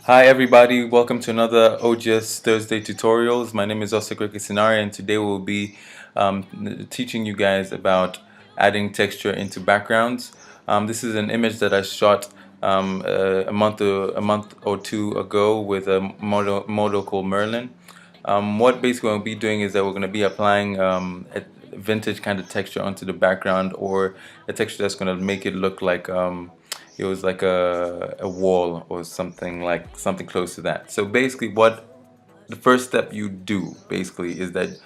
Hi everybody, welcome to another OGS Thursday tutorials. My name is Osakrik Sinari and today we'll be teaching you guys about adding texture into backgrounds. This is an image that I shot a month or two ago with a model called Merylin. What basically we'll be doing is that we're going to be applying a vintage kind of texture onto the background, or a texture that's going to make it look like it was like a wall or something close to that. So basically what the first step you do basically is that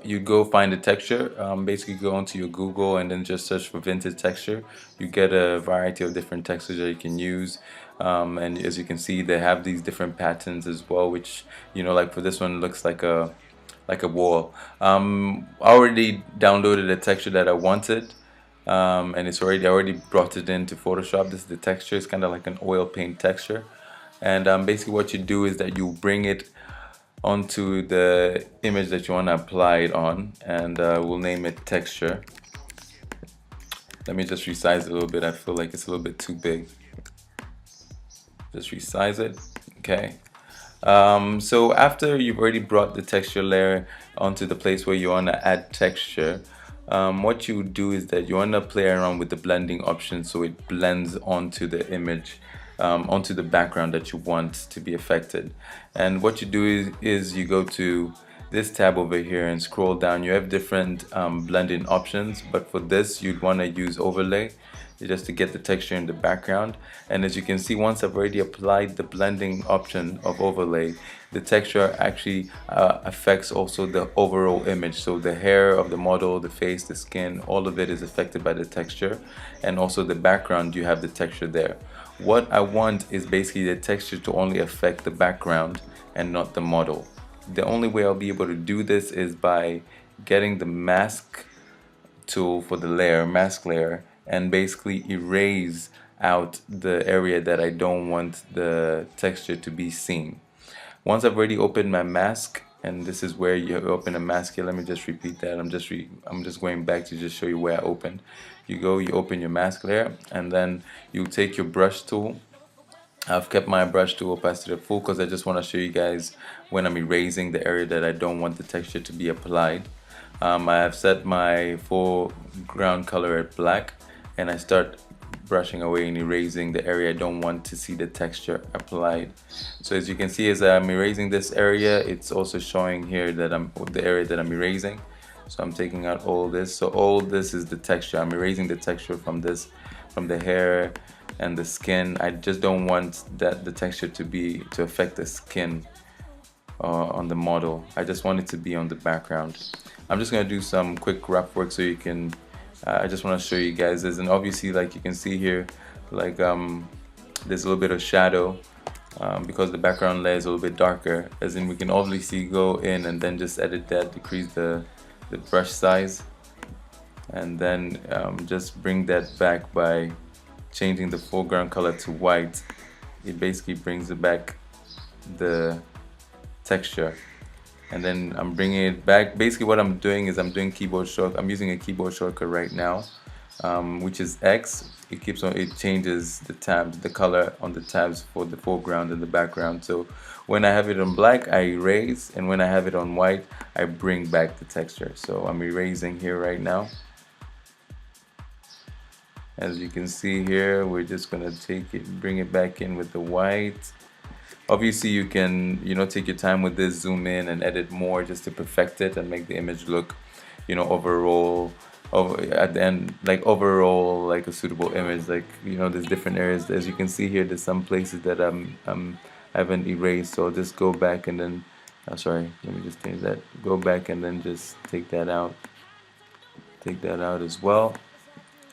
you go find a texture. Basically go onto your Google and then just search for vintage texture. You get a variety of different textures that you can use, and as you can see they have these different patterns as well, which like for this one it looks like a wall. I already downloaded a texture that I wanted, and I already brought it into Photoshop. This is the texture. It's kind of like an oil paint texture, and basically what you do is that you bring it onto the image that you want to apply it on, and we'll name it texture. Let me just resize it a little bit. I feel like it's a little bit too big. Just resize it. Okay. So after you've already brought the texture layer onto the place where you want to add texture, what you do is that you want to play around with the blending option so it blends onto the image, onto the background that you want to be affected. And what you do is you go to this tab over here and scroll down. You have different blending options, but for this you'd want to use overlay just to get the texture in the background. And as you can see, once I've already applied the blending option of overlay, the texture actually affects also the overall image. So the hair of the model, the face, the skin, all of it is affected by the texture, and also the background, you have the texture there. What I want is basically the texture to only affect the background and not the model. The only way I'll be able to do this is by getting the mask tool for the mask layer, and basically erase out the area that I don't want the texture to be seen. Once I've already opened my mask, and this is where you open a mask here. Let me just repeat that. I'm just going back to just show you where I opened. You open your mask layer, and then you take your brush tool. I've kept my brush tool opacity to full because I just want to show you guys when I'm erasing the area that I don't want the texture to be applied. I have set my foreground color at black, and I start brushing away and erasing the area I don't want to see the texture applied. So as you can see, as I'm erasing this area, it's also showing here that the area that I'm erasing. So I'm taking out all this. So all this is the texture. I'm erasing the texture from the hair and the skin. I just don't want the texture to affect the skin on the model. I just want it to be on the background. I'm just gonna do some quick rough work so you can I just want to show you guys this. And obviously, like you can see here, like there's a little bit of shadow because the background layer is a little bit darker, as in we can obviously go in and then just edit that, decrease the brush size, and then just bring that back by changing the foreground color to white. It basically brings it back the texture, and then I'm bringing it back. Basically what I'm doing is I'm using a keyboard shortcut right now, which is X. It changes the tabs, the color on the tabs for the foreground and the background. So when I have it on black, I erase, and when I have it on white, I bring back the texture. So I'm erasing here right now. As you can see here, we're just gonna bring it back in with the white. Obviously you can take your time with this, zoom in and edit more just to perfect it and make the image look overall at the end overall like a suitable image. Like there's different areas, as you can see here, there's some places that I haven't erased, so I'll just go back and then sorry, let me just change that, go back and then just take that out as well.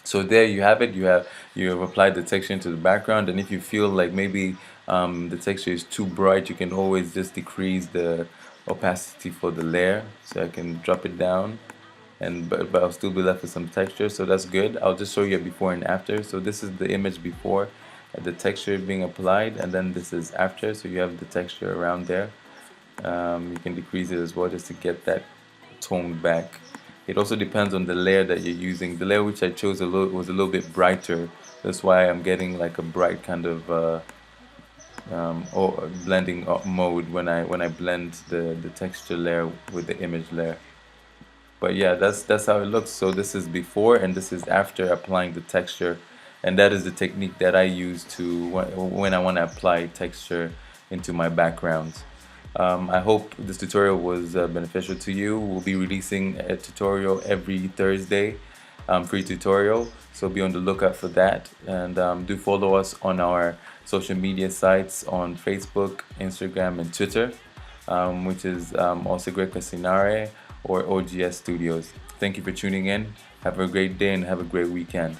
So there you have it. You have applied the texture into the background, and if you feel like maybe the texture is too bright, you can always just decrease the opacity for the layer. So I can drop it down, but I'll still be left with some texture, so that's good. I'll just show you a before and after. So this is the image before, the texture being applied, and then this is after. So you have the texture around there. You can decrease it as well just to get that tone back. It also depends on the layer that you're using. The layer which I chose was a little bit brighter. That's why I'm getting like a bright kind of or blending mode when I blend the texture layer with the image layer. But yeah, that's how it looks. So this is before and this is after applying the texture, and that is the technique that I use to when I want to apply texture into my backgrounds. I hope this tutorial was beneficial to you. We'll be releasing a tutorial every Thursday, free tutorial. So be on the lookout for that, and do follow us on our social media sites on Facebook, Instagram, and Twitter, which is also Greca Sinare or OGS Studios. Thank you for tuning in. Have a great day and have a great weekend.